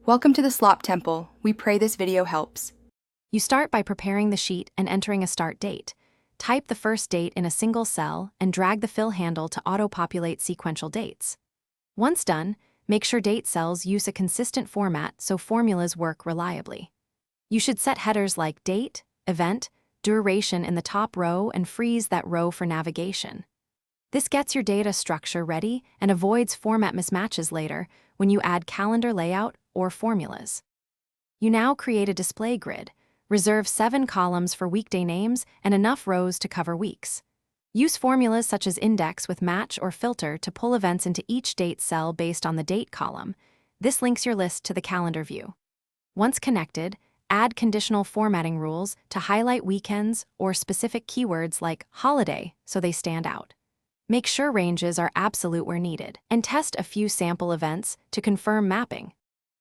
Welcome to the Slop Temple. We pray this video helps. You start by preparing the sheet and entering a start date. Type the first date in a single cell and drag the fill handle to auto-populate sequential dates. Once done, make sure date cells use a consistent format so formulas work reliably. You should set headers like date, event, duration in the top row and freeze that row for navigation. This gets your data structure ready and avoids format mismatches later when you add calendar layout or formulas. You now create a display grid. Reserve 7 columns for weekday names and enough rows to cover weeks. Use formulas such as index with match or filter to pull events into each date cell based on the date column. This links your list to the calendar view. Once connected, add conditional formatting rules to highlight weekends or specific keywords like holiday so they stand out. Make sure ranges are absolute where needed, and test a few sample events to confirm mapping.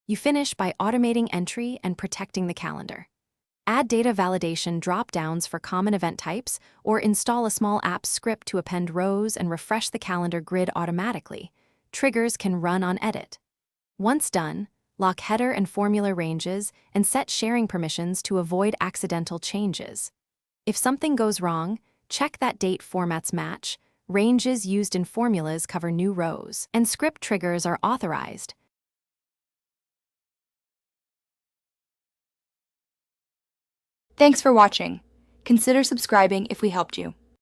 You finish by automating entry and protecting the calendar. Add data validation drop-downs for common event types, or install a small app script to append rows and refresh the calendar grid automatically. Triggers can run on edit. Once done, lock header and formula ranges and set sharing permissions to avoid accidental changes. If something goes wrong, check that date formats match, ranges used in formulas cover new rows, and script triggers are authorized. Thanks for watching. Consider subscribing if we helped you.